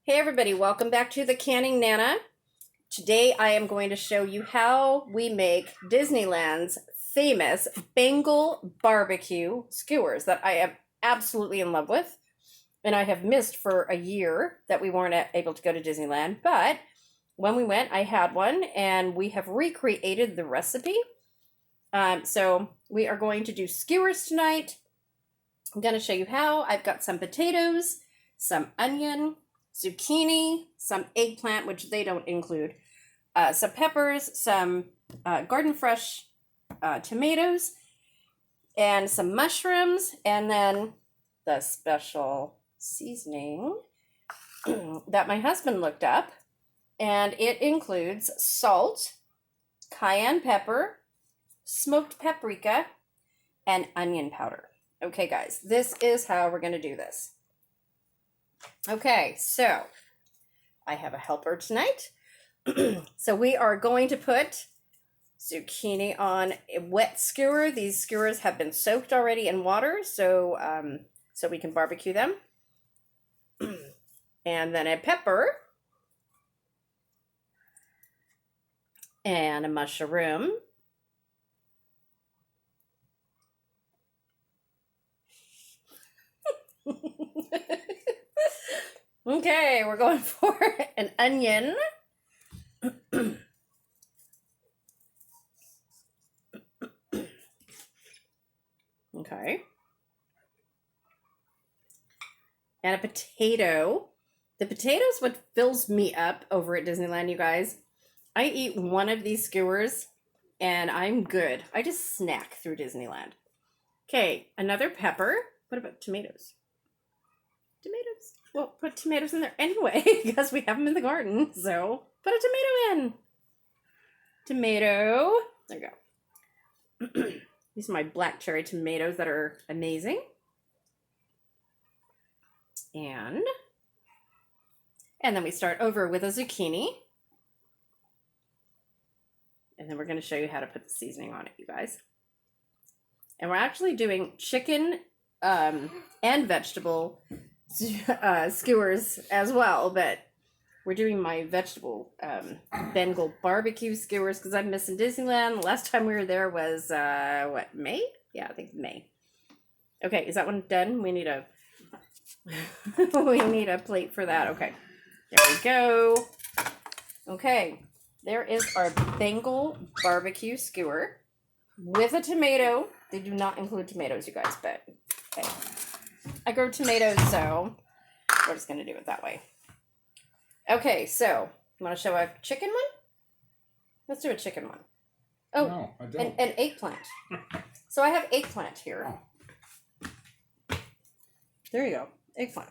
Hey everybody, welcome back to the Canning Nana. Today I am going to show you how we make Disneyland's famous Bengal BBQ skewers that I am absolutely in love with. And I have missed for a year that we weren't able to go to Disneyland. But when we went, I had one and we have recreated the recipe. So we are going to do skewers tonight. I'm going to show you how. I've got some potatoes, some onion, zucchini, some eggplant, which they don't include, some peppers, some garden fresh tomatoes, and some mushrooms, and then the special seasoning that my husband looked up, and it includes salt, cayenne pepper, smoked paprika, and onion powder. Okay, guys, this is how we're going to do this. Okay, so I have a helper tonight. So we are going to put zucchini on a wet skewer. These skewers have been soaked already in water, so we can barbecue them. And then a pepper and a mushroom. Okay, we're going for an onion. Okay. And a potato. The potato is what fills me up over at Disneyland, you guys. I eat one of these skewers and I'm good. I just snack through Disneyland. Okay, another pepper. What about tomatoes? Tomatoes. Well, put tomatoes in there anyway, because we have them in the garden. So, put a tomato in. Tomato. There you go. These are my black cherry tomatoes that are amazing. And then we start over with a zucchini. And then we're going to show you how to put the seasoning on it, you guys. And we're actually doing chicken and vegetable skewers as well, but we're doing my vegetable Bengal BBQ skewers because I'm missing Disneyland. The last time we were there was what, May? Yeah, I think May. Okay, is that one done? We need a we need a plate for that. Okay, there we go. Okay, there is our Bengal BBQ skewer with a tomato. They do not include tomatoes, you guys, but okay. I grow tomatoes, so we're just going to do it that way. Okay, so you want to show a chicken one? Let's do a chicken one. Oh, no, I don't. An eggplant. So I have eggplant here. There you go. Eggplant.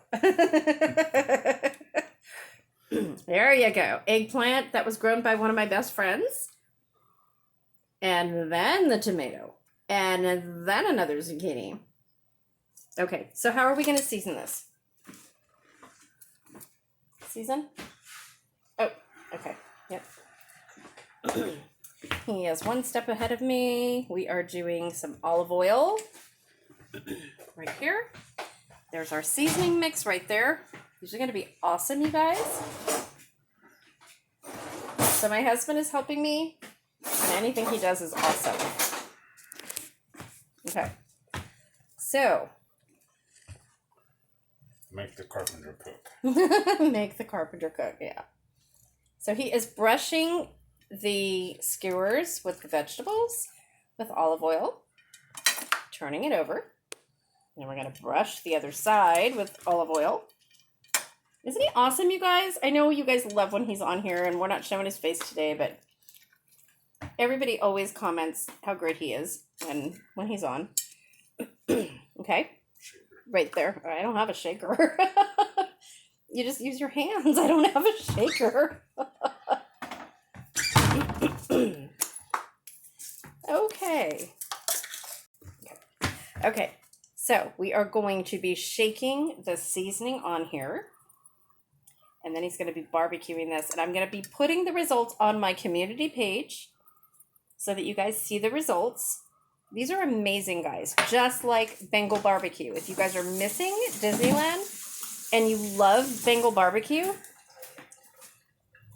There you go. Eggplant that was grown by one of my best friends. And then the tomato. And then another zucchini. Okay, so how are we going to season this? Season? Oh, okay. Yep. He is one step ahead of me. We are doing some olive oil right here. There's our seasoning mix right there. These are going to be awesome, you guys. So my husband is helping me, and anything he does is awesome. Okay. So make the carpenter cook. Make the carpenter cook, yeah. So he is brushing the skewers with the vegetables with olive oil, turning it over. And we're going to brush the other side with olive oil. Isn't he awesome, you guys? I know you guys love when he's on here, and we're not showing his face today, but everybody always comments how great he is when he's on. Okay. Right there. I don't have a shaker. You just use your hands. I don't have a shaker. Okay. Okay. So we are going to be shaking the seasoning on here. And then he's going to be barbecuing this. And I'm going to be putting the results on my community page so that you guys see the results. These are amazing, guys. Just like Bengal BBQ. If you guys are missing Disneyland and you love Bengal BBQ,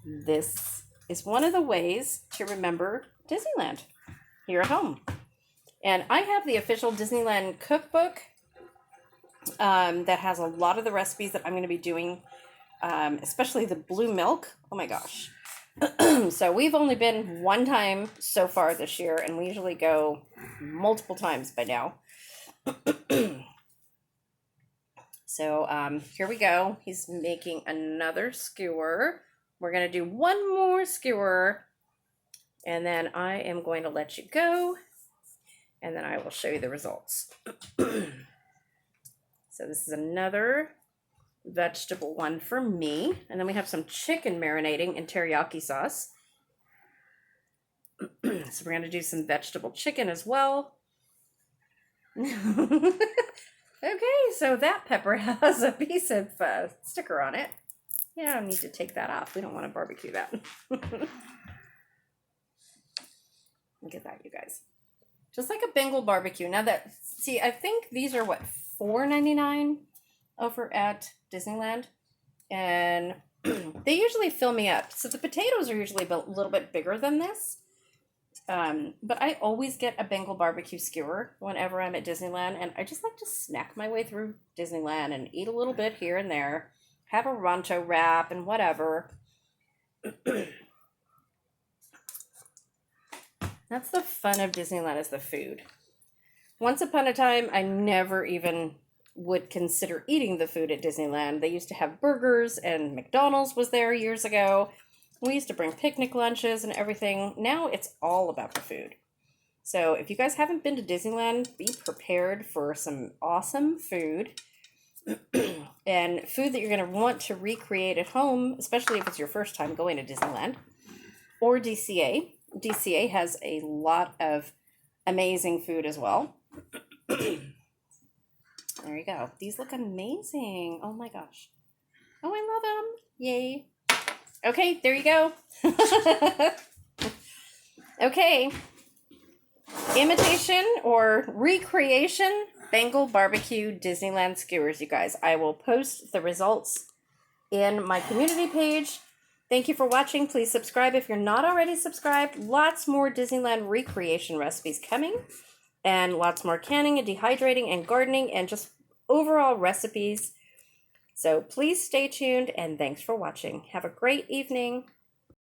this is one of the ways to remember Disneyland here at home. And I have the official Disneyland cookbook that has a lot of the recipes that I'm going to be doing, especially the blue milk. Oh my gosh. So we've only been one time so far this year, and we usually go multiple times by now. So here we go. He's making another skewer. We're going to do one more skewer, and then I am going to let you go, and then I will show you the results. So this is another vegetable one for me, and then we have some chicken marinating in teriyaki sauce. So we're going to do some vegetable chicken as well. Okay, so that pepper has a piece of sticker on it. Yeah, I don't need to take that off. We don't want to barbecue that. Look at that, you guys. Just like a Bengal barbecue. Now that, see, I think these are what, $4.99 over at Disneyland. And they usually fill me up. So the potatoes are usually a little bit bigger than this. But I always get a Bengal barbecue skewer whenever I'm at Disneyland, and I just like to snack my way through Disneyland and eat a little bit here and there, have a rancho wrap and whatever. That's the fun of Disneyland, is the food. Once upon a time, I never even would consider eating the food at Disneyland. They used to have burgers, and McDonald's was there years ago. We used to bring picnic lunches and everything. Now it's all about the food. So if you guys haven't been to Disneyland, be prepared for some awesome food. And food that you're going to want to recreate at home, especially if it's your first time going to Disneyland. Or DCA. DCA has a lot of amazing food as well. There you go. These look amazing. Oh my gosh. Oh, I love them. Yay. Okay, there you go. Okay. Imitation or recreation Bengal barbecue Disneyland skewers, you guys. I will post the results in my community page. Thank you for watching. Please subscribe if you're not already subscribed. Lots more Disneyland recreation recipes coming. And lots more canning and dehydrating and gardening and just overall recipes. So please stay tuned, and thanks for watching. Have a great evening.